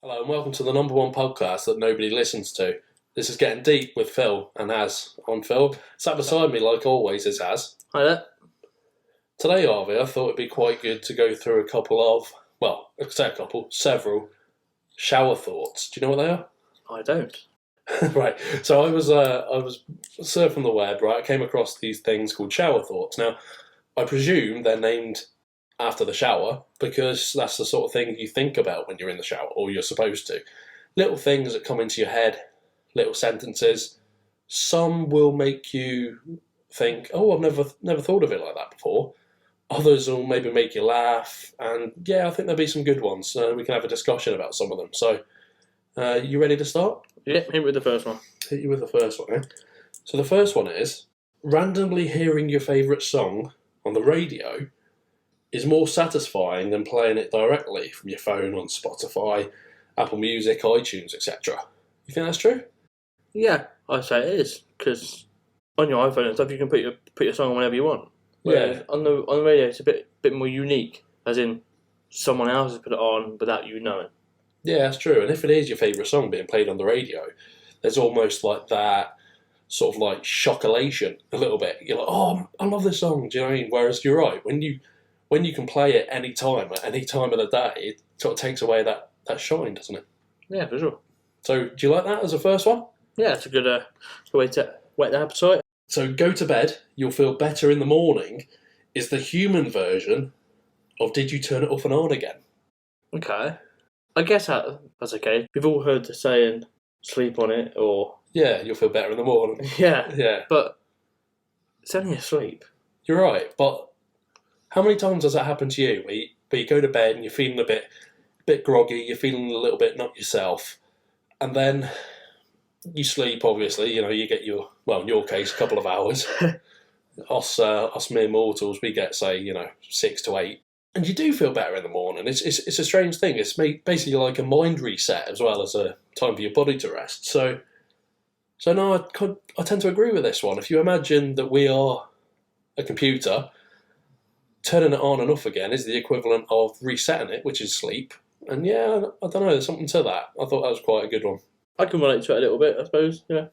Hello and welcome to the number one podcast that nobody listens to. This is Getting Deep with Phil and Az. I'm Phil. Sat beside me, like always, is Az. Hi there. Today, Harvey, I thought it'd be quite good to go through a couple of, several shower thoughts. Do you know what they are? I don't. Right. So I was surfing the web, right? I came across these things called shower thoughts. Now, I presume they're named after the shower because that's the sort of thing you think about when you're in the shower, or you're supposed to. Little things that come into your head, little sentences. Some will make you think, "Oh, I've never thought of it like that before." Others will maybe make you laugh, and yeah, I think there'll be some good ones. We can have a discussion about some of them. So, you ready to start? Yeah, hit me with the first one. Hit you with the first one. Eh? So the first one is randomly hearing your favourite song on the radio is more satisfying than playing it directly from your phone on Spotify, Apple Music, iTunes, etc. You think that's true? Yeah, I'd say it is, because on your iPhone and stuff, you can put your song on whenever you want. Whereas on the radio, it's a bit more unique, as in someone else has put it on without you knowing. Yeah, that's true. And if it is your favourite song being played on the radio, there's almost like that sort of like shockulation a little bit. You're like, oh, I love this song. Do you know what I mean? Whereas you're right, when you can play it any time, at any time of the day, it sort of takes away that shine, doesn't it? Yeah, for sure. So do you like that as a first one? Yeah, it's a good way to whet the appetite. So go to bed, you'll feel better in the morning is the human version of did you turn it off and on again? Okay. I guess that's okay. We've all heard the saying, sleep on it, or... Yeah, you'll feel better in the morning. Yeah. But it's only asleep. You're right, but how many times does that happen to you where you go to bed and you're feeling a bit groggy, you're feeling a little bit not yourself, and then you sleep, obviously, you get in your case, a couple of hours. Us mere mortals, we get, say, 6 to 8. And you do feel better in the morning. It's a strange thing. It's basically like a mind reset as well as a time for your body to rest. So no, I tend to agree with this one. If you imagine that we are a computer, turning it on and off again is the equivalent of resetting it, which is sleep. And yeah, I don't know, there's something to that. I thought that was quite a good one. I can relate to it a little bit, I suppose, yeah.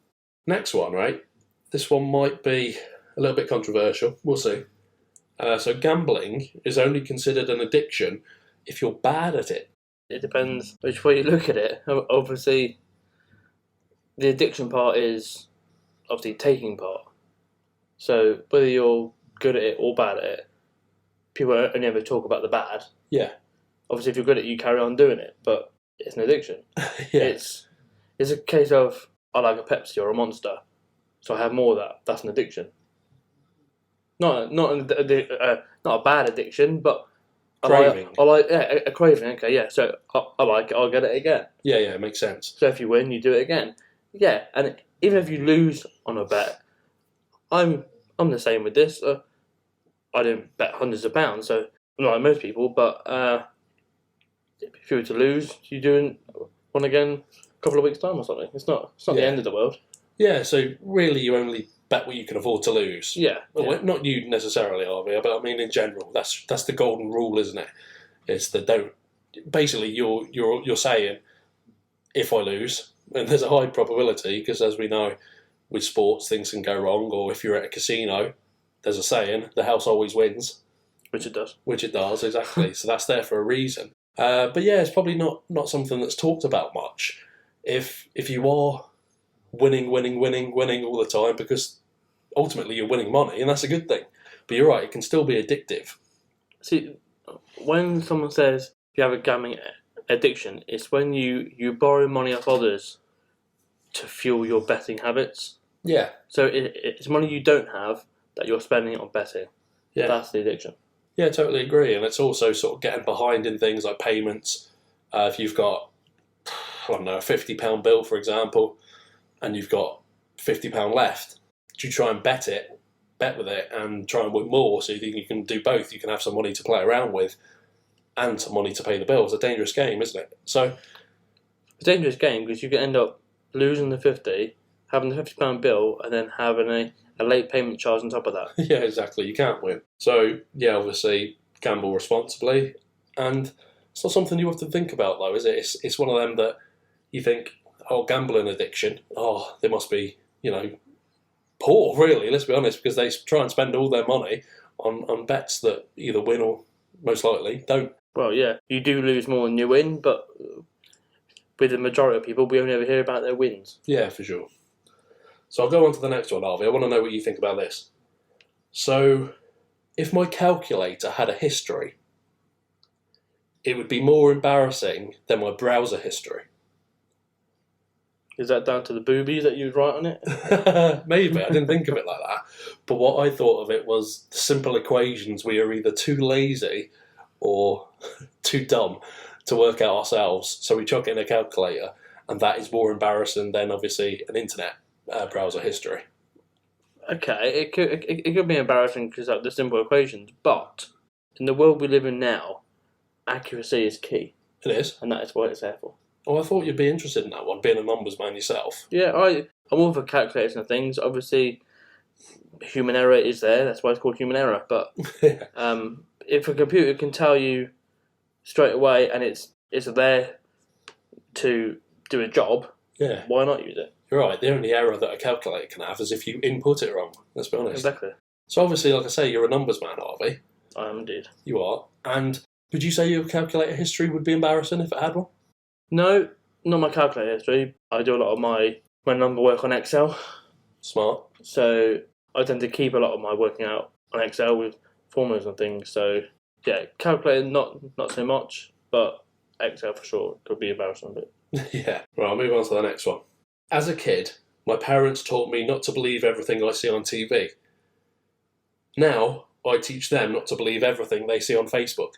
Next one, right? This one might be a little bit controversial. We'll see. So gambling is only considered an addiction if you're bad at it. It depends which way you look at it. Obviously, the addiction part is obviously taking part. So whether you're good at it or bad at it, people only ever talk about the bad. Yeah. Obviously, if you're good at it, you carry on doing it, but it's an addiction. Yeah. It's a case of, I like a Pepsi or a Monster, so I have more of that. That's an addiction. Not a bad addiction, but Craving. I like a craving. Okay, yeah. So I like it. I'll get it again. Yeah, it makes sense. So if you win, you do it again. Yeah, and even if you lose on a bet, I'm the same with this. I don't bet hundreds of pounds, so not like most people. But if you were to lose, you do one again a couple of weeks' time or something. It's not the end of the world. Yeah. So really, you only bet what you can afford to lose. Yeah. Well, not you necessarily, Harvey, but I mean in general. That's the golden rule, isn't it? It's the don't. Basically, you're saying, if I lose, and there's a high probability because, as we know, with sports things can go wrong. Or if you're at a casino, there's a saying, the house always wins. Which it does. Which it does, exactly. So that's there for a reason. But yeah, it's probably not something that's talked about much. If you are winning all the time, because ultimately you're winning money, and that's a good thing. But you're right, it can still be addictive. See, when someone says you have a gambling addiction, it's when you borrow money off others to fuel your betting habits. Yeah. So it's money you don't have that you're spending it on betting. Yeah. That's the addiction. Yeah, I totally agree. And it's also sort of getting behind in things like payments. If you've got, I don't know, a £50 bill, for example, and you've got £50 left, do you try and bet with it and try and win more so you think you can do both? You can have some money to play around with and some money to pay the bills. It's a dangerous game, isn't it? So it's a dangerous game because you can end up losing the 50, having the £50 bill, and then having a late payment charge on top of that. Yeah, exactly. You can't win. So, yeah, obviously, gamble responsibly. And It's not something you have to think about, though, is it? It's one of them that you think, oh, gambling addiction, oh, they must be, poor, really, let's be honest, because they try and spend all their money on bets that either win or most likely don't. Well, yeah, you do lose more than you win, but with the majority of people, we only ever hear about their wins. Yeah, for sure. So I'll go on to the next one, Harvey. I want to know what you think about this. So, if my calculator had a history, it would be more embarrassing than my browser history. Is that down to the boobies that you'd write on it? Maybe, I didn't think of it like that. But what I thought of it was the simple equations we are either too lazy or too dumb to work out ourselves. So we chuck it in a calculator, and that is more embarrassing than, obviously, an internet browser history. Okay, it could be embarrassing because of the simple equations, but in the world we live in now, accuracy is key. It is. And that is what it's there for. Oh, I thought you'd be interested in that one, being a numbers man yourself. Yeah, I'm all for calculating and things. Obviously, human error is there. That's why it's called human error. But if a computer can tell you straight away and it's there to do a job, why not use it? You're right. The only error that a calculator can have is if you input it wrong. Let's be honest. Exactly. So obviously, like I say, you're a numbers man, Harvey. I am indeed. You are. And would you say your calculator history would be embarrassing if it had one? No, not my calculator history. I do a lot of my number work on Excel. Smart. So I tend to keep a lot of my working out on Excel with formulas and things. So yeah, calculator not so much, but Excel for sure could be embarrassing a bit. Yeah. Right, I'll move on to the next one. As a kid, my parents taught me not to believe everything I see on TV. Now, I teach them not to believe everything they see on Facebook.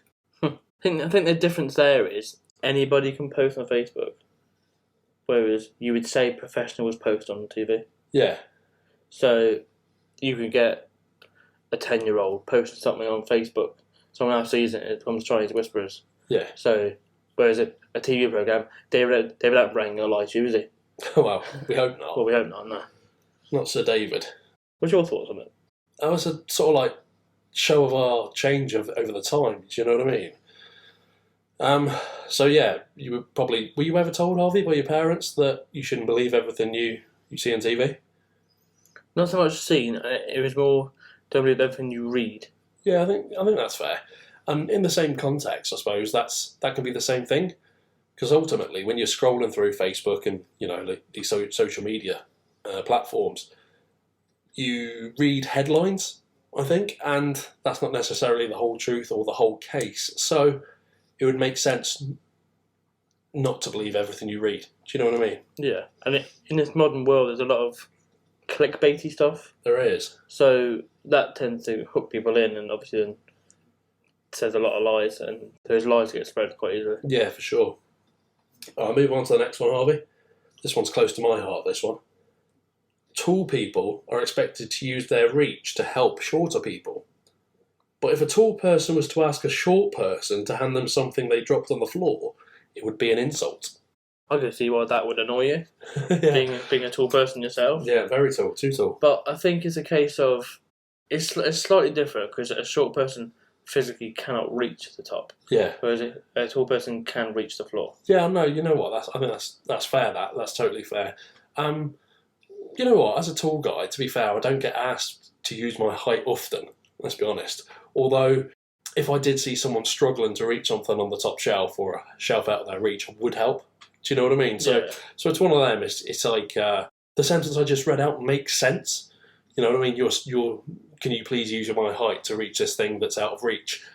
I think the difference there is anybody can post on Facebook, whereas you would say professionals post on TV. Yeah. So you could get a 10-year-old posting something on Facebook. Someone else sees it, it becomes Chinese Whisperers. Yeah. So, whereas a TV programme, David Attenborough ain't going to lie to you, is he? Well, we hope not. Well, we hope not, no. Not Sir David. What's your thoughts on it? That was a sort of like show of our change over the time. Do you know what I mean? So yeah, were you ever told, Harvey, by your parents that you shouldn't believe everything you see on TV? Not so much seen. It was more don't believe everything you read. Yeah, I think that's fair. And in the same context, I suppose that can be the same thing. Because ultimately, when you're scrolling through Facebook and these social media platforms, you read headlines, I think, and that's not necessarily the whole truth or the whole case. So it would make sense not to believe everything you read. Do you know what I mean? Yeah, and in this modern world, there's a lot of clickbaity stuff. There is. So that tends to hook people in, and obviously then says a lot of lies, and those lies get spread quite easily. Yeah, for sure. I'll move on to the next one, Harvey. This one's close to my heart, this one. Tall people are expected to use their reach to help shorter people. But if a tall person was to ask a short person to hand them something they dropped on the floor, it would be an insult. I can see why that would annoy you, Yeah. being a tall person yourself. Yeah, very tall, too tall. But I think it's a case of, it's slightly different, because a short person physically cannot reach the top. Yeah. Whereas a tall person can reach the floor. Yeah, no, you know what? I think that's fair. That's totally fair. You know what? As a tall guy, to be fair, I don't get asked to use my height often. Let's be honest. Although, if I did see someone struggling to reach something on the top shelf or a shelf out of their reach, I would help. Do you know what I mean? So, Yeah. So it's one of them. It's like the sentence I just read out makes sense. You know what I mean? You're. Can you please use my height to reach this thing that's out of reach?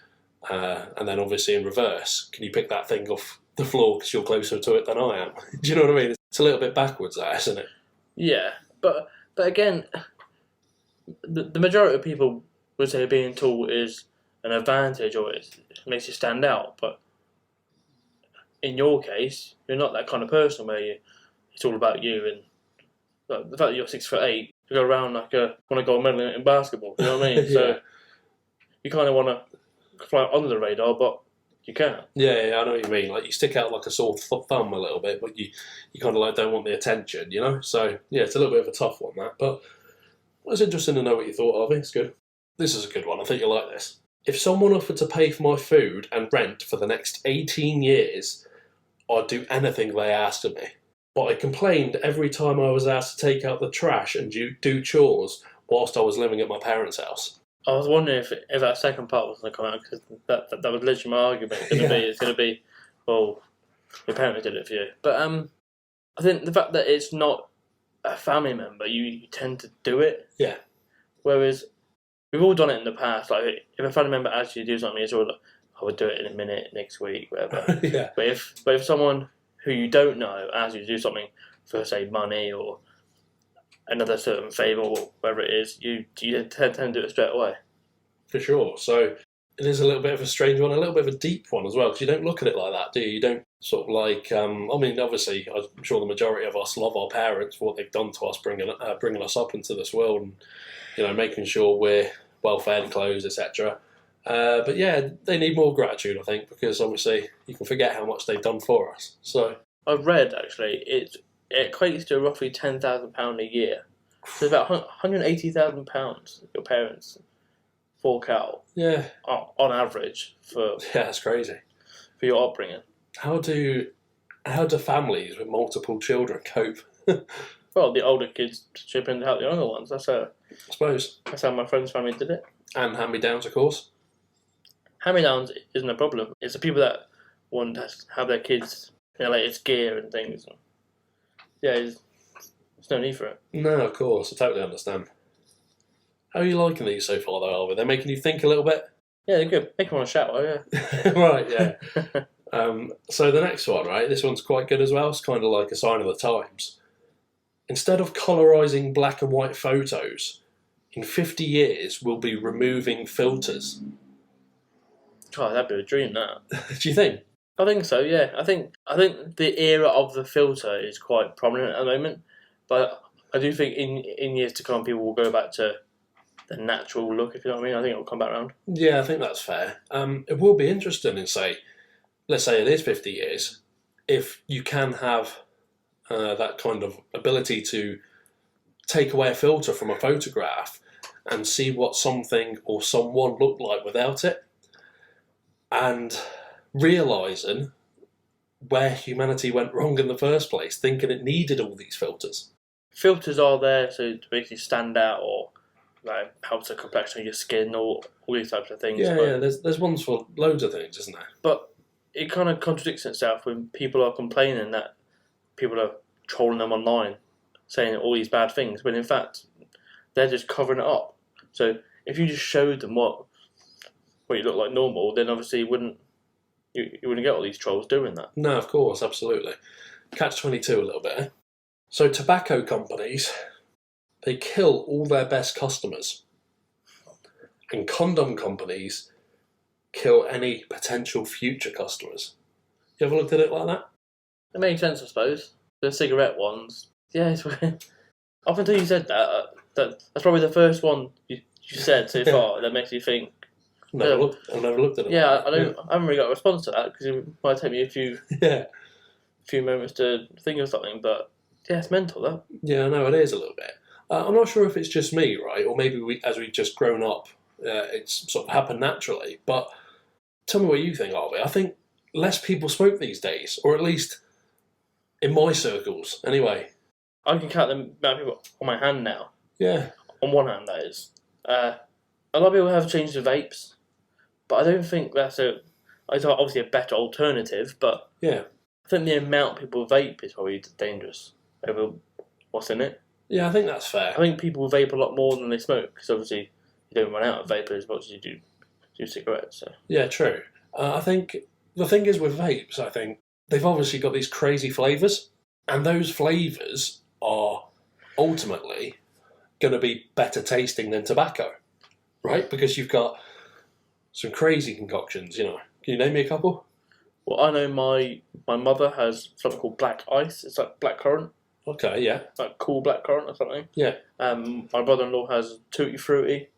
And then obviously in reverse, can you pick that thing off the floor because you're closer to it than I am? Do you know what I mean? It's a little bit backwards, that, isn't it? Yeah, but again, the majority of people would say being tall is an advantage or it makes you stand out. But in your case, you're not that kind of person where it's all about you. And like, the fact that you're 6'8", you go around like want a gold medal in basketball. You know what I mean? Yeah. So you kind of want to fly under the radar, but you can't. Yeah, I know what you mean. Like you stick out like a sore thumb a little bit, but you kind of like don't want the attention, you know. So yeah, it's a little bit of a tough one that. But it's interesting to know what you thought of it. It's good. This is a good one. I think you'll like this. If someone offered to pay for my food and rent for the next 18 years, I'd do anything they asked of me. But I complained every time I was asked to take out the trash and do chores whilst I was living at my parents' house. I was wondering if that second part was going to come out, because that was literally my argument. It's going to be, well, your parents did it for you. But I think the fact that it's not a family member, you tend to do it. Yeah. Whereas we've all done it in the past. Like, if a family member asks you to do something, it's all like, I would do it in a minute, next week, whatever. Yeah. But if someone who you don't know asks you to do something for, say, money or another certain favour or whatever it is, you tend to do it straight away. For sure. So it is a little bit of a strange one, a little bit of a deep one as well, because you don't look at it like that, do you? You don't sort of like, I mean, obviously, I'm sure the majority of us love our parents for what they've done to us, bringing us up into this world and, you know, making sure we're well fed, clothed, etc. But yeah, they need more gratitude, I think, because obviously you can forget how much they've done for us. So I've read, actually, it equates to roughly £10,000 a year. So it's about £180,000 your parents fork out. Yeah. On average for that's crazy. For your upbringing. How do families with multiple children cope? Well, the older kids chip in to help the younger ones. I suppose. That's how my friend's family did it. And hand-me-downs, of course. Hand-me-downs isn't a problem. It's the people that want to have their kids in the latest gear and things. Yeah, there's no need for it. No, of course. I totally understand. How are you liking these so far, though, Albert? They're making you think a little bit? Yeah, they're good. Make them want to shower, yeah. Right, yeah. So the next one, right? This one's quite good as well. It's kind of like a sign of the times. Instead of colorizing black and white photos, in 50 years, we'll be removing filters. God, that'd be a dream, that. Do you think? I think so, yeah. I think the era of the filter is quite prominent at the moment, but I do think in years to come, people will go back to the natural look, if you know what I mean. I think it'll come back around. Yeah, I think that's fair. It will be interesting in, let's say it is 50 years, if you can have that kind of ability to take away a filter from a photograph and see what something or someone looked like without it, and realising where humanity went wrong in the first place, thinking it needed all these filters. Filters are there to basically stand out or like help the complexion of your skin or all these types of things. Yeah, there's ones for loads of things, isn't there? But it kind of contradicts itself when people are complaining that people are trolling them online, saying all these bad things, when in fact they're just covering it up. So if you just showed them what you look like normal, then obviously you wouldn't get all these trolls doing that. No, of course, absolutely. Catch-22 a little bit. Eh? So tobacco companies, they kill all their best customers, and condom companies kill any potential future customers. You ever looked at it like that? It makes sense, I suppose. The cigarette ones, yeah, it's weird. Up until you said that's probably the first one you said so far that makes you think. I've never looked at it. Yeah, I haven't really got a response to that because it might take me a few moments to think of something. But yeah, it's mental, that. Yeah, I know it is a little bit. I'm not sure if it's just me, right, or maybe as we've just grown up, it's sort of happened naturally. But tell me what you think, Harvey. I think less people smoke these days, or at least in my circles, anyway. I can count the amount of people on my hand now. Yeah. On one hand, that is. A lot of people have changed to vapes, but I don't think it's obviously a better alternative, but yeah, I think the amount people vape is probably dangerous over what's in it. Yeah, I think that's fair. I think people vape a lot more than they smoke, because obviously you don't run out of vapor as much as you do cigarettes. So. Yeah, true. I think the thing is with vapes, I think they've obviously got these crazy flavours, and those flavours are ultimately going to be better tasting than tobacco, right? Because you've got some crazy concoctions, you know. Can you name me a couple? Well, I know my mother has something called black ice. It's like blackcurrant. Okay, yeah. Like cool blackcurrant or something. Yeah. My brother-in-law has Tutti Frutti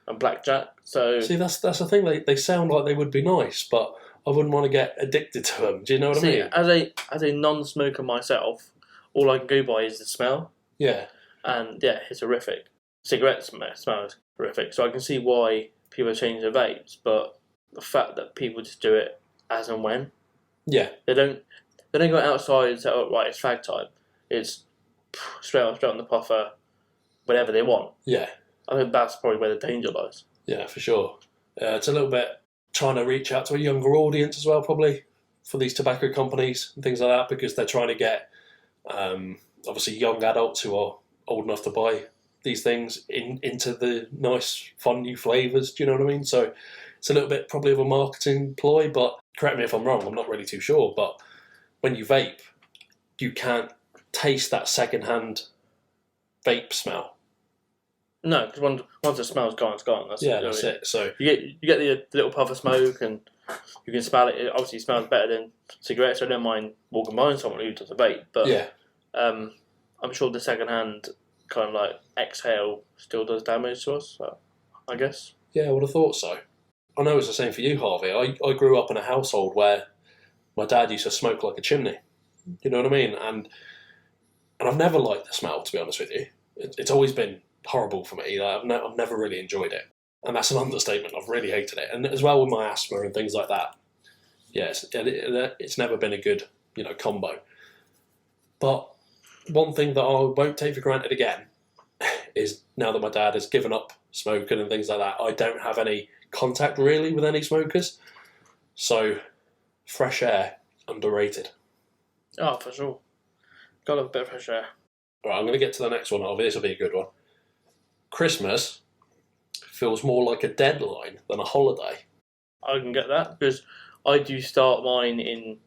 and blackjack. So see, that's the thing. They sound like they would be nice, but I wouldn't want to get addicted to them. Do you know what I mean? As a non-smoker myself, all I can go by is the smell. Yeah. And yeah, it's horrific. Cigarette smell is horrific. So I can see why people are changing their vapes, but the fact that people just do it as and when. Yeah. They don't go outside and say, "Oh, right, it's fag time." It's straight on the puffer, whenever they want. Yeah. I think that's probably where the danger lies. Yeah, for sure. It's a little bit trying to reach out to a younger audience as well, probably, for these tobacco companies and things like that, because they're trying to get, obviously, young adults who are old enough to buy these things into the nice, fun new flavours. Do you know what I mean? So it's a little bit probably of a marketing ploy, but correct me if I'm wrong, I'm not really too sure. But when you vape, you can't taste that second-hand vape smell. No, because once the smell's gone, it's gone. That's it. So you get the little puff of smoke, and you can smell it. It obviously smells better than cigarettes. So I don't mind walking by someone who does a vape, but yeah, I'm sure the second-hand kind of like exhale still does damage to us. So I guess. Yeah, I would have thought so. I know it's the same for you, Harvey. I grew up in a household where my dad used to smoke like a chimney. You know what I mean? And I've never liked the smell, to be honest with you. It's always been horrible for me. I've never really enjoyed it. And that's an understatement. I've really hated it. And as well with my asthma and things like that. Yeah, it's never been a good, combo. But one thing that I won't take for granted again is now that my dad has given up smoking and things like that, I don't have any contact really with any smokers. So fresh air, underrated. Oh, for sure. Gotta have a bit of fresh air. Right, I'm going to get to the next one, Harvey. This will be a good one. Christmas feels more like a deadline than a holiday. I can get that because I do start mine in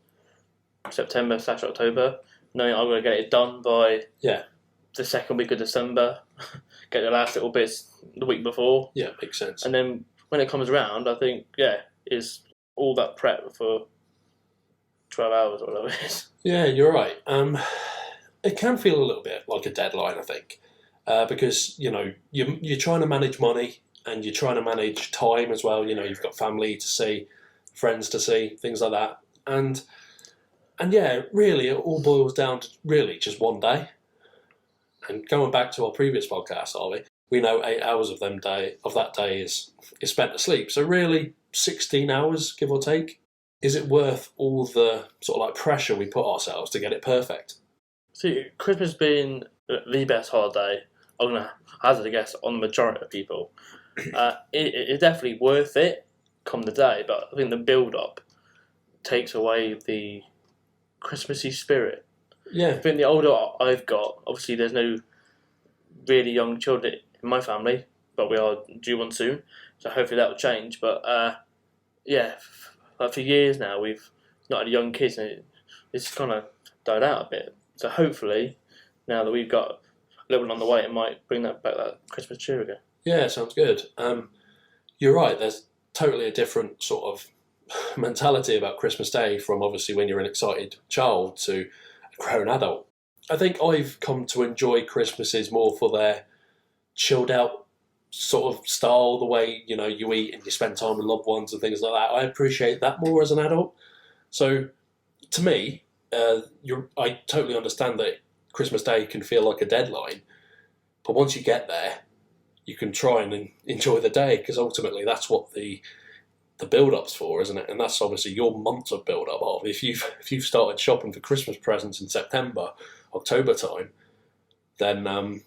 September/October, knowing I'm going to get it done by the second week of December. Get the last little bits the week before. Yeah, makes sense. And then when it comes around, I think, it's all that prep for 12 hours or whatever it is. Yeah, you're right. It can feel a little bit like a deadline, I think, because, you're trying to manage money and you're trying to manage time as well. You've got family to see, friends to see, things like that. And yeah, really, it all boils down to really just one day. And going back to our previous podcast, Harvey, we know 8 hours of that day is spent asleep. So really, 16 hours, give or take. Is it worth all the sort of like pressure we put ourselves to get it perfect? See, Christmas being the best holiday, I'm going to hazard a guess on the majority of people. It's definitely worth it come the day, but I think the build-up takes away the Christmassy spirit. Yeah. I think the older I've got, obviously there's no really young children in my family, but we are due one soon, so hopefully that will change. But for years now we've not had young kids, and it's kind of died out a bit. So hopefully, now that we've got a little bit on the way, it might bring that back, that Christmas cheer again. Yeah, sounds good. You're right, there's totally a different sort of mentality about Christmas Day from obviously when you're an excited child to a grown adult. I think I've come to enjoy Christmases more for their chilled out sort of style, the way, you eat and you spend time with loved ones and things like that. I appreciate that more as an adult. So, to me, I totally understand that Christmas Day can feel like a deadline, but once you get there, you can try and enjoy the day, because ultimately that's what the build-up's for, isn't it? And that's obviously your month of build-up. If you've started shopping for Christmas presents in September, October time, then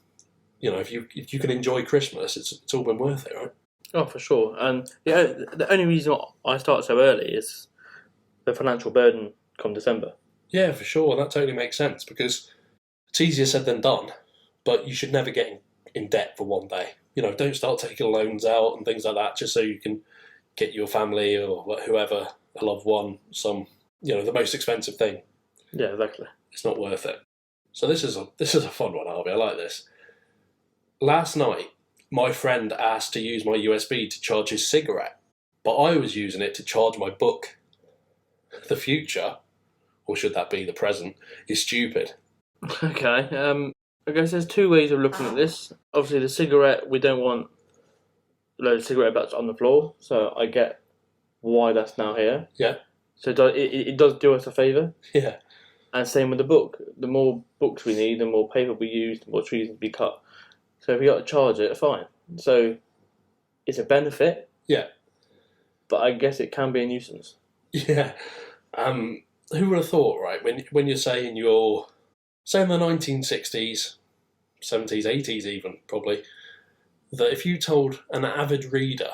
if you can enjoy Christmas, it's all been worth it, right? Oh, for sure. And the only reason I start so early is the financial burden come December. Yeah, for sure. That totally makes sense, because it's easier said than done, but you should never get in debt for one day. Don't start taking loans out and things like that just so you can get your family or whoever, a loved one, the most expensive thing. Yeah, exactly. It's not worth it. So this is a fun one, Harvey. I like this. Last night, my friend asked to use my USB to charge his cigarette, but I was using it to charge my book. The future, or should that be the present, is stupid. Okay, I guess there's two ways of looking at this. Obviously, the cigarette, we don't want loads of cigarette butts on the floor, so I get why that's now here. Yeah. So it does do us a favour. Yeah. And same with the book. The more books we need, the more paper we use, the more trees need to be cut. So if we got to charge it, fine. So it's a benefit. Yeah. But I guess it can be a nuisance. Yeah. Who would have thought, right? When you're saying say in the 1960s, 70s, 80s even, probably, that if you told an avid reader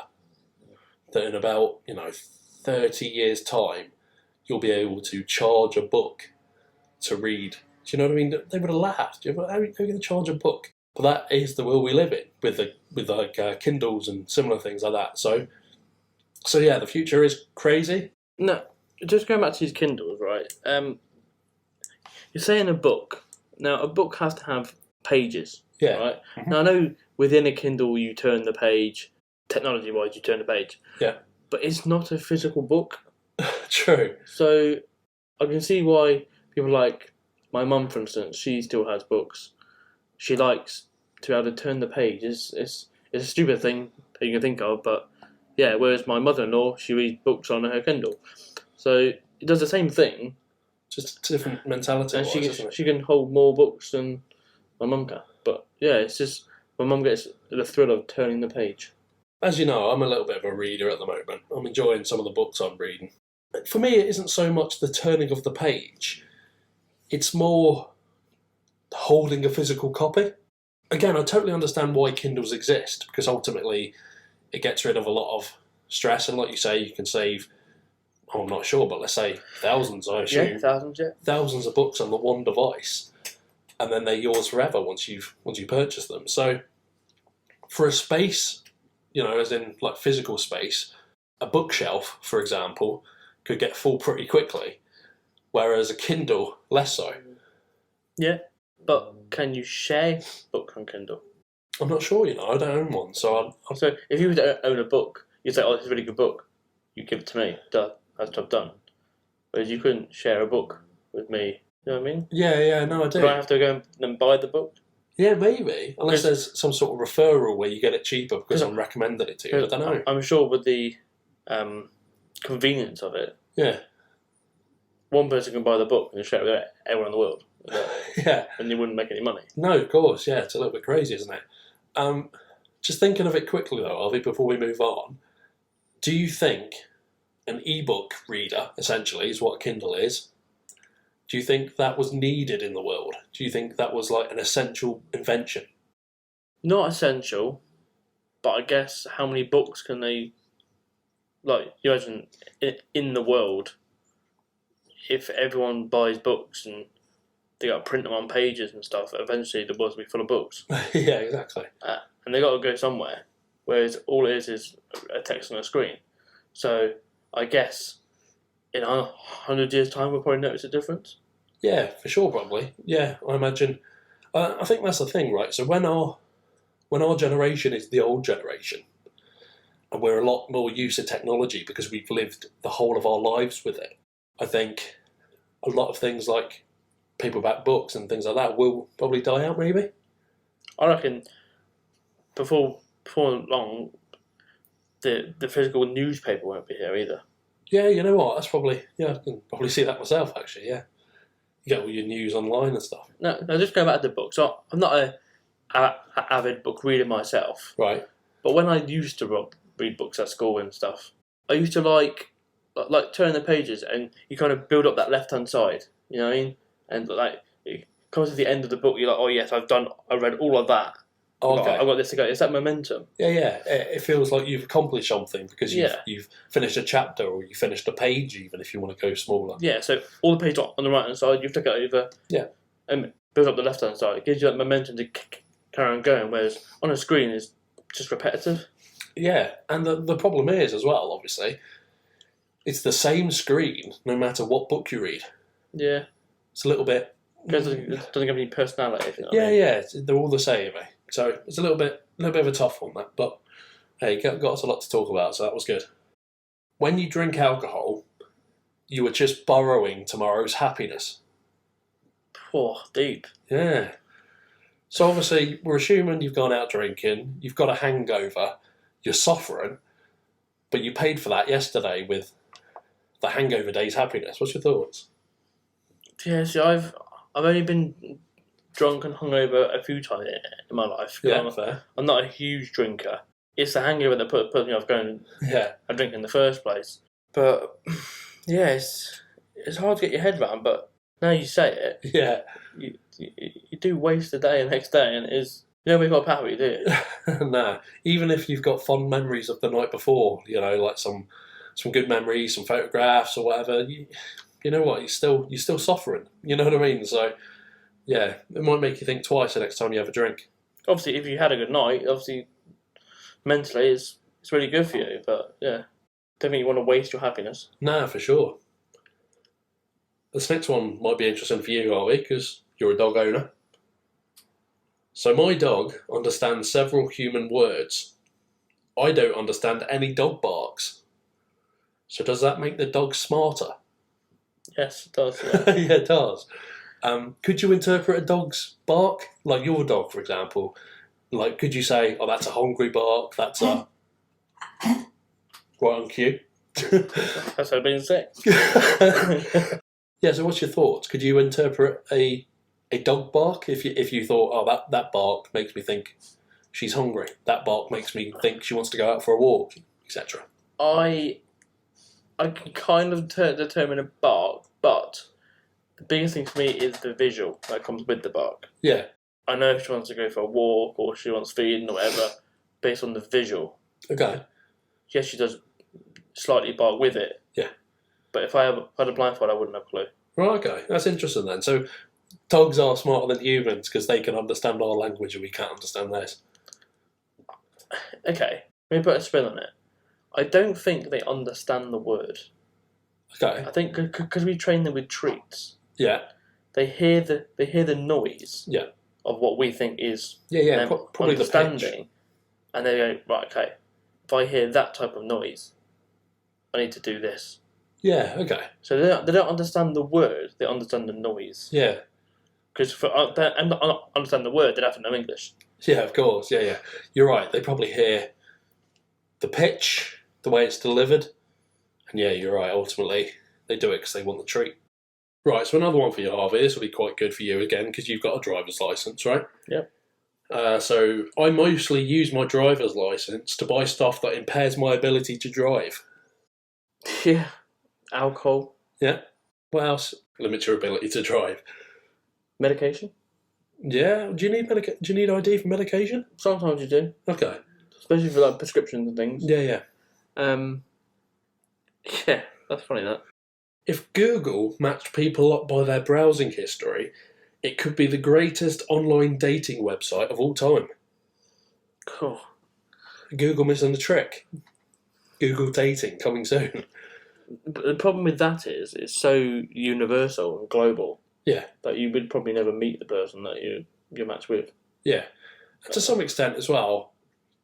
that in about, 30 years' time, you'll be able to charge a book to read. Do you know what I mean? They would have laughed. How are you going to charge a book? But that is the world we live in, with Kindles and similar things like that. So yeah, the future is crazy. No, just going back to these Kindles, right? You're saying a book. Now, a book has to have pages, Yeah. right? Mm-hmm. Now, I know within a Kindle you turn the page, technology-wise you turn the page. Yeah. But it's not a physical book. True. So I can see why people like my mum, for instance, she still has books. She likes to be able to turn the page. It's a stupid thing that you can think of, but yeah, whereas my mother-in-law, she reads books on her Kindle. So it does the same thing. Just a different mentality. And isn't it? she can hold more books than my mum can. But yeah, it's just my mum gets the thrill of turning the page. As you know, I'm a little bit of a reader at the moment. I'm enjoying some of the books I'm reading. For me, it isn't so much the turning of the page. It's more holding a physical copy. Again, I totally understand why Kindles exist, because ultimately it gets rid of a lot of stress. And like you say, you can save, I'm not sure, but let's say thousands, I assume. Yeah, thousands, yeah. Thousands of books on the one device. And then they're yours forever once you purchase them. So for a space, as in like physical space, a bookshelf, for example, could get full pretty quickly, whereas a Kindle, less so. Yeah, but can you share books on Kindle? I'm not sure, I don't own one, so So if you were to own a book, you'd say, "Oh, it's a really good book." You give it to me. That's job done. Whereas you couldn't share a book with me. You know what I mean? Yeah, no, I do. Do I have to go and buy the book? Yeah, maybe. Unless there's some sort of referral where you get it cheaper because I'm recommending it to you. I don't know. I'm sure with the convenience of it, Yeah. one person can buy the book and share it with everyone in the world. Yeah. And you wouldn't make any money. No, of course. Yeah, it's a little bit crazy, isn't it? Just thinking of it quickly, though, Harvey, before we move on, do you think an ebook reader, essentially, is what a Kindle is? Do you think that was needed in the world? Do you think that was like an essential invention? Not essential, but I guess how many books can they, like, you imagine in the world, if everyone buys books and they got to print them on pages and stuff, eventually the world will be full of books. Yeah, exactly. And they got to go somewhere, whereas all it is a text on a screen. So I guess in 100 years' time we'll probably notice a difference. Yeah, for sure, probably. Yeah, I imagine. I think that's the thing, right? So when our generation is the old generation, and we're a lot more used to technology because we've lived the whole of our lives with it, I think a lot of things like paperback books and things like that will probably die out, maybe. I reckon before long, the physical newspaper won't be here either. Yeah, you know what? That's probably, I can probably see that myself, actually, yeah. You get all your news online and stuff. No, just go back to the book. So I'm not a avid book reader myself. Right. But when I used to read books at school and stuff, I used to like turn the pages and you kind of build up that left-hand side, you know what I mean? And like, it comes to the end of the book, you're like, oh yes, I read all of that. Okay. I've got this to go. It's that momentum. Yeah. It feels like you've accomplished something because you've finished a chapter or you finished a page, even if you want to go smaller. Yeah, so all the pages on the right-hand side, you've took it over. Yeah. And build up the left-hand side. It gives you that momentum to carry on going, whereas on a screen is just repetitive. Yeah, and the problem is, as well, obviously, it's the same screen no matter what book you read. Yeah. It's a little bit... It doesn't have any personality. If you know what I mean. Yeah, they're all the same, eh? So it's a little bit of a tough one, that. But hey, got us a lot to talk about, so that was good. When you drink alcohol, you are just borrowing tomorrow's happiness. Oh, deep. Yeah. So obviously, we're assuming you've gone out drinking, you've got a hangover, you're suffering, but you paid for that yesterday with the hangover day's happiness. What's your thoughts? Yeah, see, I've only been drunk and hungover a few times in my life. Yeah, fair. I'm not a huge drinker, it's the hangover that put me off going and drinking in the first place. But yeah, it's hard to get your head around. But now you say it, you do waste the day the next day, and it is. You don't wake up happy, do you? Nah. Even if you've got fond memories of the night before, like some good memories, some photographs or whatever, you know what, you're still suffering. You know what I mean? So yeah, it might make you think twice the next time you have a drink. Obviously, if you had a good night, obviously mentally it's really good for you. But yeah, don't think you want to waste your happiness. Nah, for sure. This next one might be interesting for you, Harvey, because you're a dog owner. So my dog understands several human words. I don't understand any dog barks. So does that make the dog smarter? Yes, it does. Yeah, Yeah, it does. Could you interpret a dog's bark? Like your dog, for example. Like, could you say, oh, that's a hungry bark, that's a... Right on cue. that's how being sick. Yeah, so what's your thoughts? Could you interpret a dog bark if you thought, oh, that bark makes me think she's hungry, that bark makes me think she wants to go out for a walk, etc. I can kind of determine a bark, but the biggest thing for me is the visual that comes with the bark. Yeah. I know if she wants to go for a walk or she wants feeding or whatever, based on the visual. Okay. Yes, she does slightly bark with it. Yeah. But if I had a blindfold, I wouldn't have a clue. Right, okay. That's interesting then. So dogs are smarter than humans because they can understand our language and we can't understand theirs. Okay, let me put a spin on it. I don't think they understand the word. Okay. I think because we train them with treats. Yeah. They hear the noise. Yeah. Of what we think is probably understanding, the pitch. And they go, right, okay. If I hear that type of noise, I need to do this. Yeah. Okay. So they don't understand the word; they understand the noise. Yeah. Because for them to understand the word, they'd have to know English. Yeah, of course. Yeah. You're right. They probably hear the pitch, the way it's delivered, and yeah, you're right. Ultimately, they do it because they want the treat. Right, so another one for you, Harvey. This will be quite good for you again because you've got a driver's licence, right? Yep. So I mostly use my driver's licence to buy stuff that impairs my ability to drive. Yeah. Alcohol. Yeah. What else limits your ability to drive? Medication. Yeah. Do you need ID for medication? Sometimes you do. Okay. Especially for like prescriptions and things. Yeah. Yeah, that's funny that. If Google matched people up by their browsing history, it could be the greatest online dating website of all time. Cool. Google missing the trick. Google dating coming soon. But the problem with that is it's so universal and global. Yeah. That you would probably never meet the person that you match with. Yeah. To some extent as well,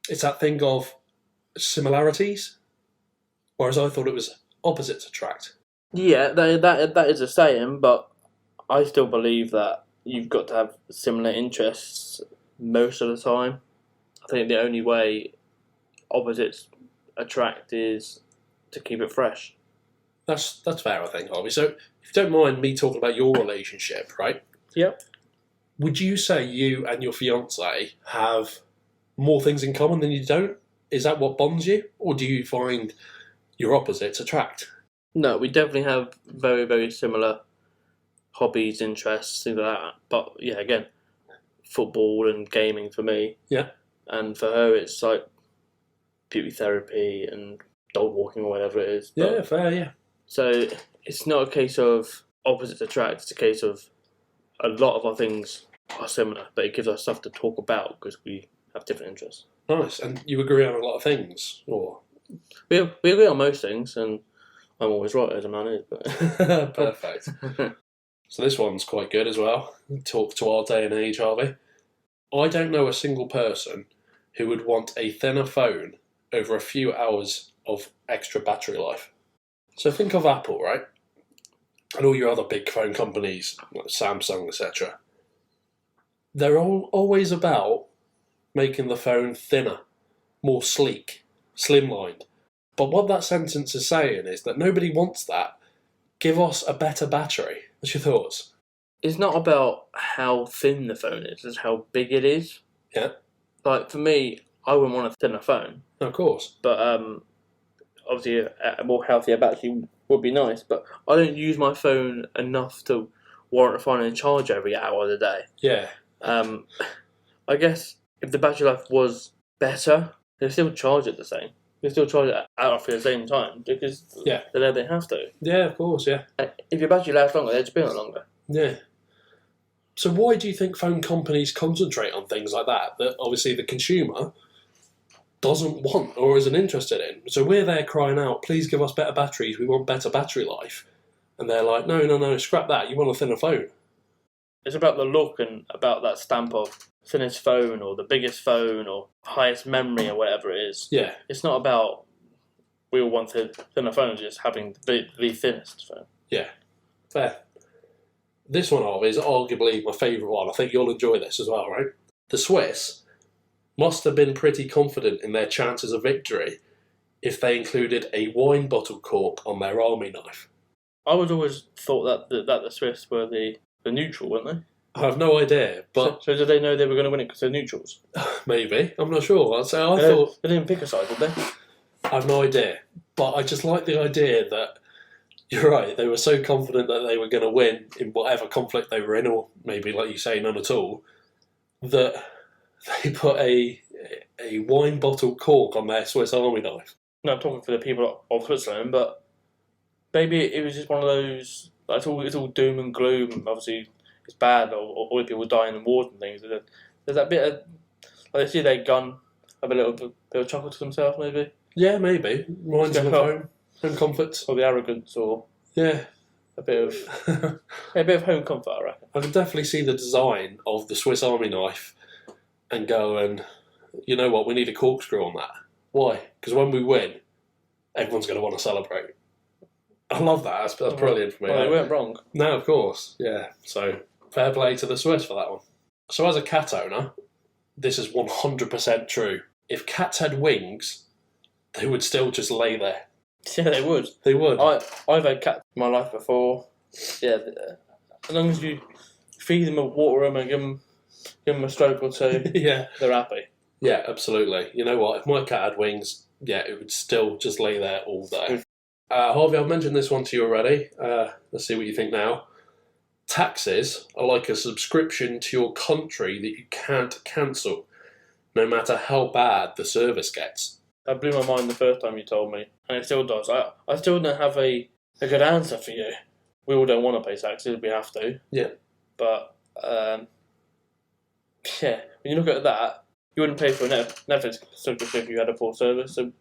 it's that thing of similarities, whereas I thought it was opposites attract. Yeah, that is a saying, but I still believe that you've got to have similar interests most of the time. I think the only way opposites attract is to keep it fresh. That's fair, I think, Harvey. So, if you don't mind me talking about your relationship, right? Yep. Would you say you and your fiancée have more things in common than you don't? Is that what bonds you? Or do you find your opposites attract? No, we definitely have very, very similar hobbies, interests, things like that. But yeah, again, football and gaming for me. Yeah. And for her, it's like beauty therapy and dog walking or whatever it is. Yeah, But, fair, yeah. so it's not a case of opposites attract. It's a case of a lot of our things are similar, but it gives us stuff to talk about because we have different interests. Nice. And you agree on a lot of things? Or We agree on most things, and I'm always right as a man is. But Perfect. So this one's quite good as well. Talk to our day and age, Harvey. I don't know a single person who would want a thinner phone over a few hours of extra battery life. So think of Apple, right? And all your other big phone companies, like Samsung, etc. They're always about making the phone thinner, more sleek, slimlined. But what that sentence is saying is that nobody wants that. Give us a better battery. What's your thoughts? it's not about how thin the phone is, it's how big it is. Yeah. Like, for me, I wouldn't want a thinner phone. Of course. But obviously, a more healthier battery would be nice. But I don't use my phone enough to warrant finding a charge every hour of the day. Yeah. I guess if the battery life was better, they'd still charge it the same. They still charge it out for the same time because they're there, they have to. Yeah, of course, yeah. If your battery lasts longer, they'd spin it longer. Yeah. So why do you think phone companies concentrate on things like that obviously the consumer doesn't want or isn't interested in? So we're there crying out, please give us better batteries, we want better battery life. And they're like, no, scrap that, you want a thinner phone. It's about the look and about that stamp of thinnest phone or the biggest phone or highest memory or whatever it is. Yeah. It's not about we all want thinner phones, just having the thinnest phone. Yeah. Fair. This one is arguably my favourite one. I think you'll enjoy this as well, right? The Swiss must have been pretty confident in their chances of victory if they included a wine bottle cork on their army knife. I would always thought that the Swiss were the neutral, weren't they? I have no idea, but... So did they know they were going to win it because they're neutrals? Maybe. I'm not sure. So I thought... They didn't pick a side, did they? I have no idea. But I just like the idea that, you're right, they were so confident that they were going to win in whatever conflict they were in, or maybe, like you say, none at all, that they put a wine bottle cork on their Swiss army knife. No, I'm talking for the people of Switzerland, but maybe it was just one of those... It's all doom and gloom. Obviously, it's bad, or all the people dying in wars and things. There's that bit of, like, they see their gun, have a little bit of chuckle to themselves, maybe. Yeah, maybe. Reminds them of home comfort. Or the arrogance, or a bit of home comfort, I reckon. I can definitely see the design of the Swiss army knife and go, and you know what, we need a corkscrew on that. Why? Because when we win, everyone's going to want to celebrate. I love that. That's brilliant for me. Well, they weren't wrong. No, of course. Yeah. So, fair play to the Swiss for that one. So, as a cat owner, this is 100% true. If cats had wings, they would still just lay there. Yeah, they would. They would. I've had cats in my life before. Yeah, as long as you feed them and water them and give them a stroke or two, yeah, they're happy. Yeah, absolutely. You know what? If my cat had wings, yeah, it would still just lay there all day. Harvey, I've mentioned this one to you already. Let's see what you think now. Taxes are like a subscription to your country that you can't cancel, no matter how bad the service gets. That blew my mind the first time you told me, and it still does. I still don't have a good answer for you. We all don't want to pay taxes, we have to. Yeah. But, yeah, when you look at that, you wouldn't pay for a Netflix subscription if you had a poor service, so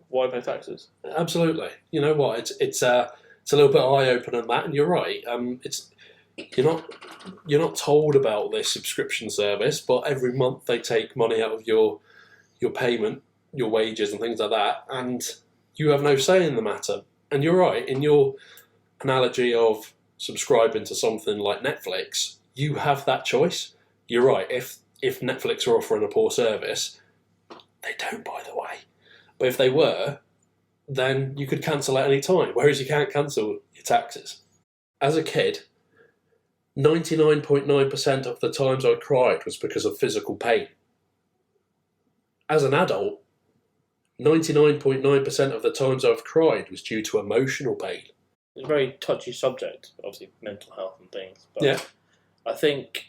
why pay taxes? Absolutely. You know what? It's a little bit eye-opening that, and you're right. You're not told about this subscription service, but every month they take money out of your payment, your wages and things like that, and you have no say in the matter. And you're right, in your analogy of subscribing to something like Netflix, you have that choice. You're right, if Netflix are offering a poor service, they don't, by the way. But if they were, then you could cancel at any time, whereas you can't cancel your taxes. As a kid, 99.9% of the times I cried was because of physical pain. As an adult, 99.9% of the times I've cried was due to emotional pain. It's a very touchy subject, obviously mental health and things. But yeah. I think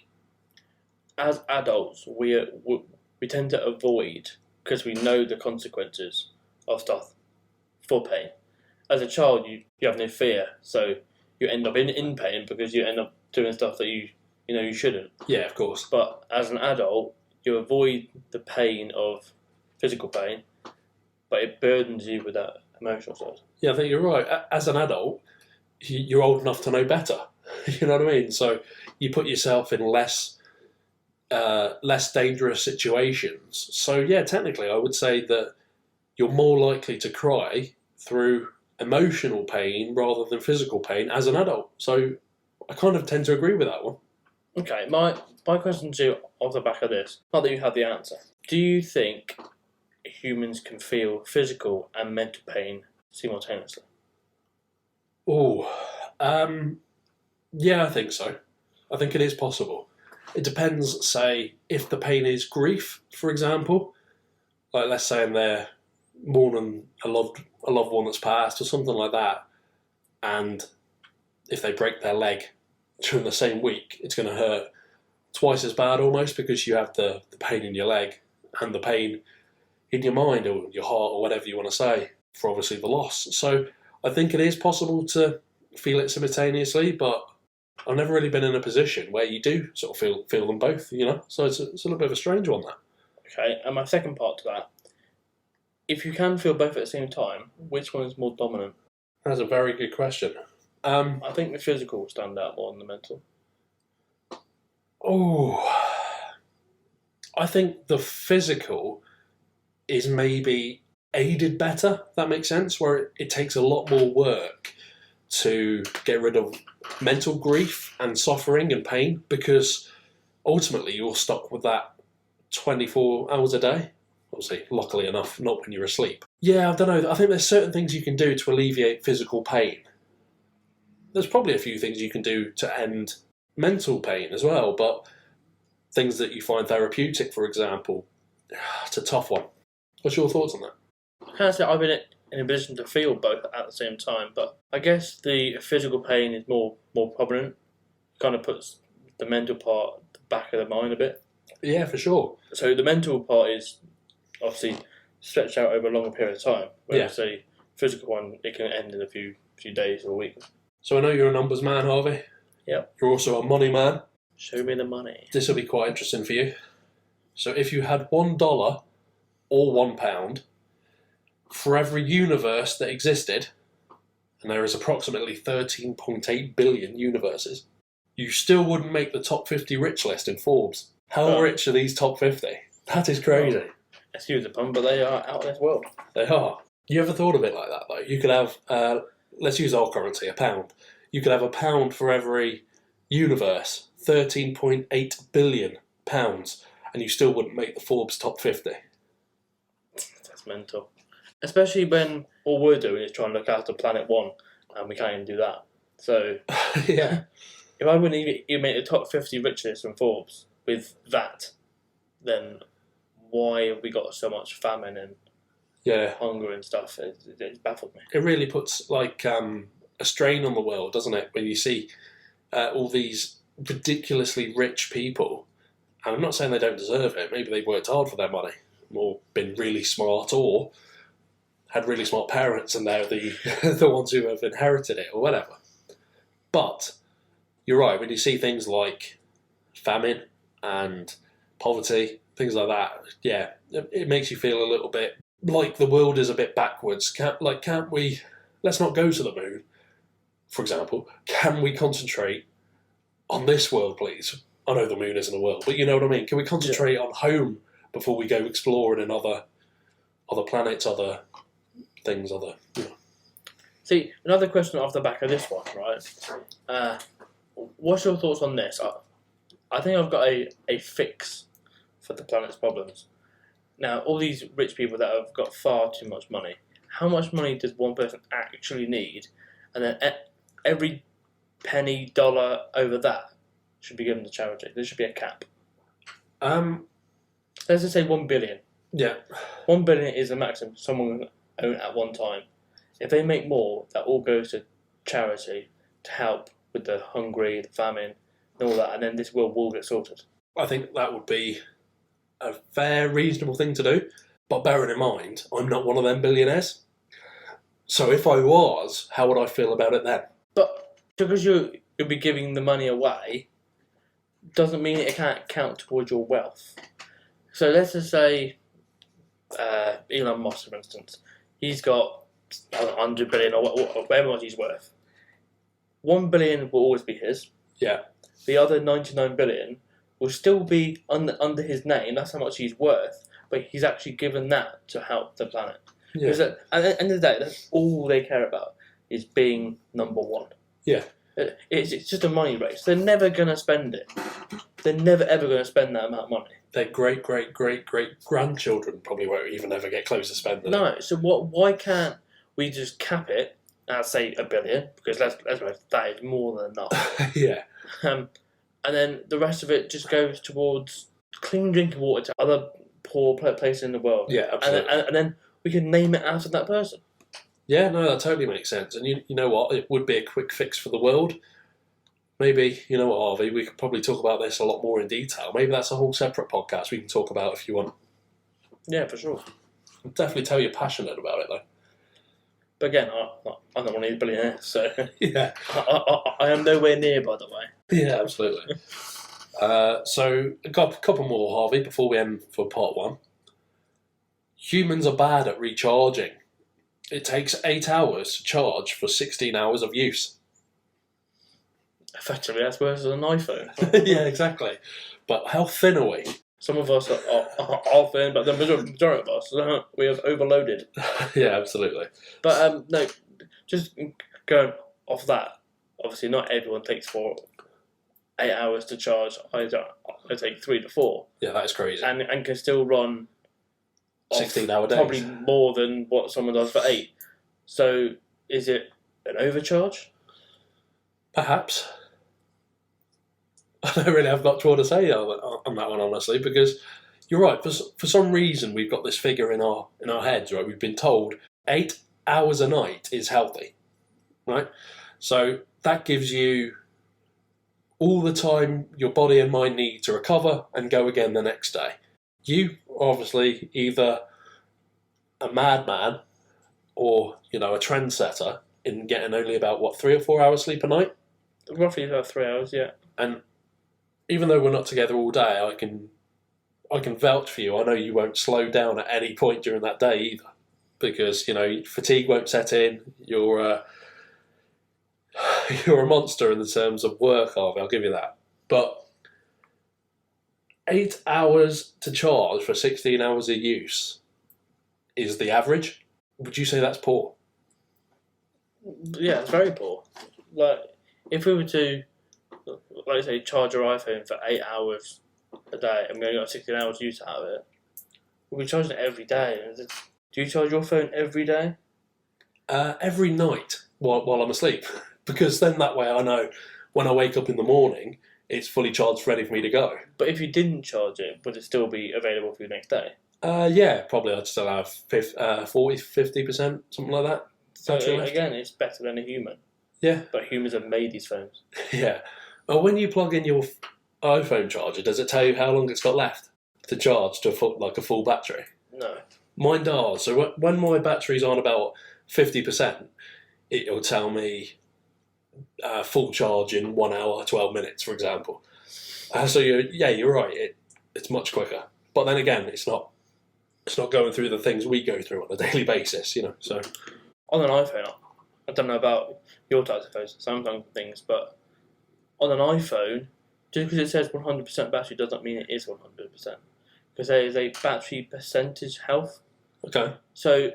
as adults, we tend to avoid, because we know the consequences of stuff for pain. As a child, you have no fear, so you end up in pain because you end up doing stuff that you shouldn't. Yeah, of course. But as an adult, you avoid the pain of physical pain, but it burdens you with that emotional side. Yeah, I think you're right. As an adult, you're old enough to know better. You know what I mean? So you put yourself in less dangerous situations. So yeah, technically I would say that you're more likely to cry through emotional pain rather than physical pain as an adult. So I kind of tend to agree with that one. Okay, my question to you off the back of this, not that you have the answer. Do you think humans can feel physical and mental pain simultaneously? Yeah, I think so. I think it is possible. It depends, say, if the pain is grief, for example, like let's say they're mourning a loved one that's passed or something like that, and if they break their leg during the same week, it's going to hurt twice as bad almost, because you have the pain in your leg and the pain in your mind or your heart or whatever you want to say for obviously the loss. So I think it is possible to feel it simultaneously, but I've never really been in a position where you do sort of feel them both, you know. So it's a little bit of a strange one, that. Okay, and my second part to that, if you can feel both at the same time, which one is more dominant? That's a very good question. I think the physical will stand out more than the mental. Oh, I think the physical is maybe aided better, if that makes sense, where it takes a lot more work to get rid of mental grief and suffering and pain, because ultimately you're stuck with that 24 hours a day. Obviously, luckily enough, not when you're asleep. Yeah, I don't know. I think there's certain things you can do to alleviate physical pain. There's probably a few things you can do to end mental pain as well, but things that you find therapeutic, for example, it's a tough one. What's your thoughts on that? I can't say I've been in a position to feel both at the same time, but I guess the physical pain is more prominent. Kind of puts the mental part at the back of the mind a bit. Yeah, for sure. So the mental part is obviously stretched out over a longer period of time, whereas the physical one, it can end in a few days or weeks. So I know you're a numbers man, Harvey. Yep. You're also a money man. Show me the money. This will be quite interesting for you. So if you had $1 or £1 for every universe that existed, and there is approximately 13.8 billion universes, you still wouldn't make the top 50 rich list in Forbes. How rich are these top 50? That is crazy. Excuse the pun, but they are out of this world. They are. You ever thought of it like that, though? You could have, let's use our currency, a pound. You could have a pound for every universe, 13.8 billion pounds, and you still wouldn't make the Forbes top 50. That's mental. Especially when all we're doing is trying to look after Planet One, and we can't even do that. So, yeah. If I wouldn't even make the top 50 richest from Forbes with that, then why have we got so much famine and hunger and stuff? It's baffled me. It really puts like a strain on the world, doesn't it? When you see all these ridiculously rich people, and I'm not saying they don't deserve it. Maybe they've worked hard for their money, or been really smart, or had really smart parents, and they're the ones who have inherited it, or whatever. But you're right, when you see things like famine and poverty, things like that, it makes you feel a little bit like the world is a bit backwards. Can't we, let's not go to the moon, for example. Can we concentrate on this world, please? I know the moon isn't a world, but you know what I mean. Can we concentrate on home before we go exploring in other planets, other things, other, you know. See, another question off the back of this one, right? What's your thoughts on this? I think I've got a fix for the planet's problems. Now, all these rich people that have got far too much money, how much money does one person actually need? And then every penny, dollar over that should be given to charity. There should be a cap. Let's just say 1 billion. Yeah. 1 billion is the maximum someone can own at one time. If they make more, that all goes to charity to help with the hungry, the famine, and all that, and then this world will get sorted. I think that would be a fair, reasonable thing to do. But bearing in mind, I'm not one of them billionaires. So if I was, how would I feel about it then? But because you'll be giving the money away, doesn't mean it can't count towards your wealth. So let's just say Elon Musk, for instance, he's got 100 billion or whatever much he's worth. 1 billion will always be his. Yeah. The other 99 billion will still be under his name. That's how much he's worth. But he's actually given that to help the planet. Yeah. Because at the end of the day, that's all they care about is being number one. Yeah. It's just a money race. They're never going to spend it. They're never ever going to spend that amount of money. Their great grandchildren probably won't even ever get close to spending it. No, so why can't we just cap it at, say, 1 billion? Because let's be honest, that is more than enough. Yeah. And then the rest of it just goes towards clean drinking water to other poor place in the world. Yeah, absolutely. And then we can name it after that person. Yeah, no, that totally makes sense. And you know what? It would be a quick fix for the world. Maybe, you know what, Harvey, we could probably talk about this a lot more in detail. Maybe that's a whole separate podcast we can talk about if you want. Yeah, for sure. I'll definitely tell you're passionate about it, though. But again, I'm not one of these billionaires, so Yeah. I am nowhere near, by the way. Yeah, absolutely. So, a couple more, Harvey, before we end for part 1. Humans are bad at recharging. It takes 8 hours to charge for 16 hours of use. Effectively, that's worse than an iPhone. Yeah, exactly. But how thin are we? Some of us are thin, but the majority of us, we have overloaded. Yeah, absolutely. But no, just going off that, obviously not everyone takes 8 hours to charge. I take 3 to 4. Yeah, that is crazy. And can still run 16-hour days. Probably more than what someone does for 8. So is it an overcharge? Perhaps. I don't really have much more to say on that one, honestly, because you're right. For some reason, we've got this figure in our heads, right? We've been told 8 hours a night is healthy, right? So that gives you all the time your body and mind need to recover and go again the next day. You are obviously either a madman or, a trendsetter in getting only about, 3 or 4 hours sleep a night? Roughly about 3 hours, yeah. And even though we're not together all day, I can vouch for you. I know you won't slow down at any point during that day either, because fatigue won't set in. You're a monster in the terms of work, Harvey. I'll give you that. But 8 hours to charge for 16 hours of use is the average. Would you say that's poor? Yeah, it's very poor. Like, if we were to, like say, charge your iPhone for 8 hours a day and we only got 16 hours use out of it, we'll be charging it every day. Do you charge your phone every day? Every night while I'm asleep. Because then that way I know when I wake up in the morning, it's fully charged, ready for me to go. But if you didn't charge it, would it still be available for you next day? Yeah, probably I'd still have 40-50%, something like that. So again, it's better than a human. Yeah. But humans have made these phones. Yeah. Well, when you plug in your iPhone charger, does it tell you how long it's got left to charge to a full battery? No. Mine does. So when my battery's on about 50%, it'll tell me full charge in 1 hour, 12 minutes, for example. So you're right. It's much quicker. But then again, it's not going through the things we go through on a daily basis, So on an iPhone, I don't know about your types of phones, Samsung things, but on an iPhone, just because it says 100% battery doesn't mean it is 100%. Because there is a battery percentage health. Okay. So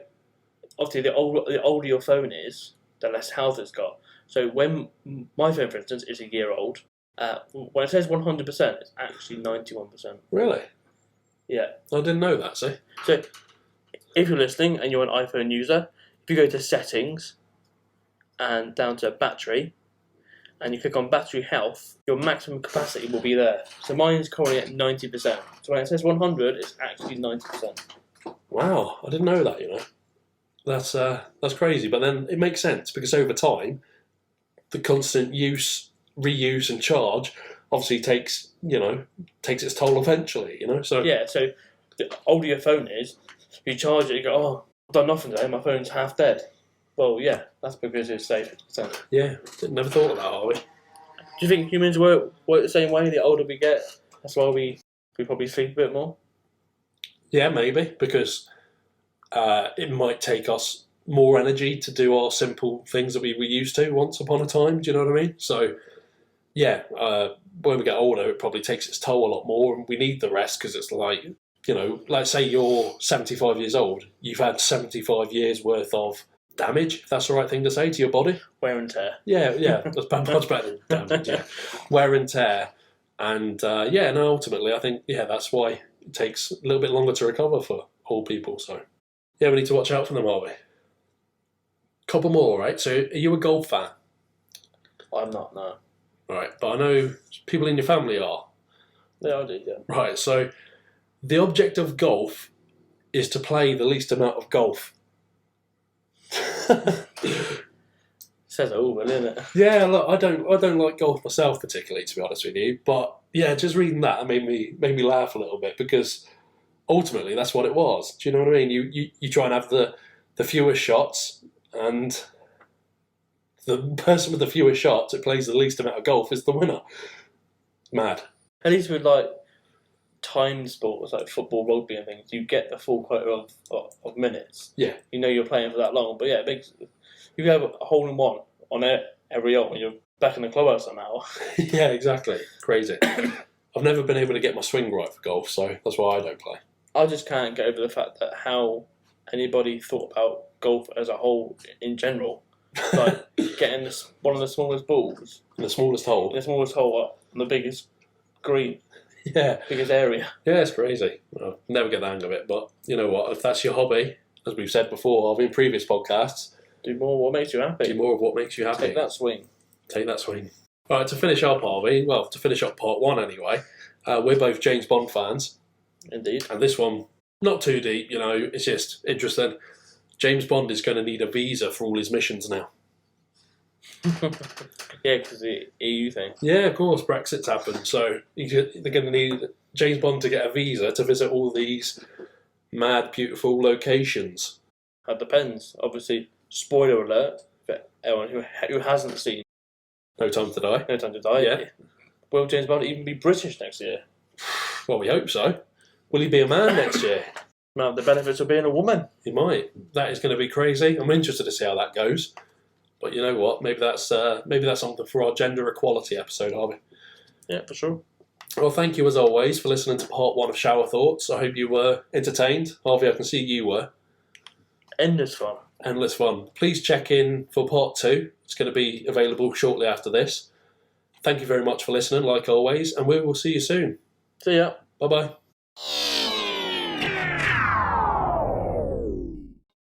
obviously, the older your phone is, the less health it's got. So when my phone, for instance, is a year old, when it says 100%, it's actually 91%. Really? Yeah. I didn't know that, see? So if you're listening and you're an iPhone user, if you go to settings and down to battery, and you click on battery health, your maximum capacity will be there. So mine's currently at 90%. So when it says 100, it's actually 90%. Wow, I didn't know that, That's crazy. But then it makes sense because over time, the constant use, reuse and charge obviously takes its toll eventually, So yeah, so the older your phone is, you charge it, you go, oh, I've done nothing today, my phone's half dead. Well, yeah, that's because it's safe. Yeah, never thought of that, are we? Do you think humans work the same way? The older we get, that's why we probably sleep a bit more? Yeah, maybe, because it might take us more energy to do our simple things that we were used to once upon a time, do you know what I mean? So, yeah, when we get older, it probably takes its toll a lot more, and we need the rest because it's like, like say you're 75 years old, you've had 75 years worth of damage, if that's the right thing to say, to your body. Wear and tear. Yeah, that's much better than damage, yeah. Wear and tear. And, ultimately, I think, that's why it takes a little bit longer to recover for old people, so. Yeah, we need to watch out for them, are we? Couple more, right? So, are you a golf fan? I'm not, no. Right, but I know people in your family are. Yeah, I do, yeah. Right, so The object of golf is to play the least amount of golf. Says it all, doesn't it? Yeah, look, I don't like golf myself particularly, to be honest with you. But yeah, just reading that made me laugh a little bit, because ultimately that's what it was. Do you know what I mean? You try and have the fewest shots, and the person with the fewest shots that plays the least amount of golf is the winner. Mad. At least with like timed sports like football, rugby, and things, you get the full quota of minutes. Yeah. You know you're playing for that long, but yeah, it makes you have a hole in one on every hole when you're back in the clubhouse somehow. Yeah, exactly. Crazy. I've never been able to get my swing right for golf, so that's why I don't play. I just can't get over the fact that how anybody thought about golf as a whole in general. Like getting one of the smallest balls In the smallest hole. in the smallest hole up on the biggest green, Yeah. biggest area. Yeah, it's crazy. I'll never get the hang of it, but you know what? If that's your hobby, as we've said before in previous podcasts, Do more what makes you happy. do more of what makes you happy. Take that swing. Take that swing. All right, to finish up, Harvey, well, to finish up part one anyway, we're both James Bond fans, Indeed. and this one, not too deep, you know, it's just interesting. James Bond is going to need a visa for all his missions now. Yeah, because the EU thing. Yeah, of course, Brexit's happened, so they're going to need James Bond to get a visa to visit all these mad, beautiful locations. That depends. Obviously, spoiler alert for everyone who hasn't seen No Time to Die. No Time to Die. Yeah. Will James Bond even be British next year? Well, we hope so. Will he be a man next year? Now, the benefits of being a woman. He might. That is going to be crazy. I'm interested to see how that goes. But you know what? Maybe that's something for our gender equality episode, Harvey. Yeah, for sure. Well, thank you as always for listening to part one of Shower Thoughts. I hope you were entertained. Harvey, I can see you were. Endless fun. Endless fun. Please check in for part two. It's going to be available shortly after this. Thank you very much for listening, like always, and we will see you soon. See ya. Bye-bye.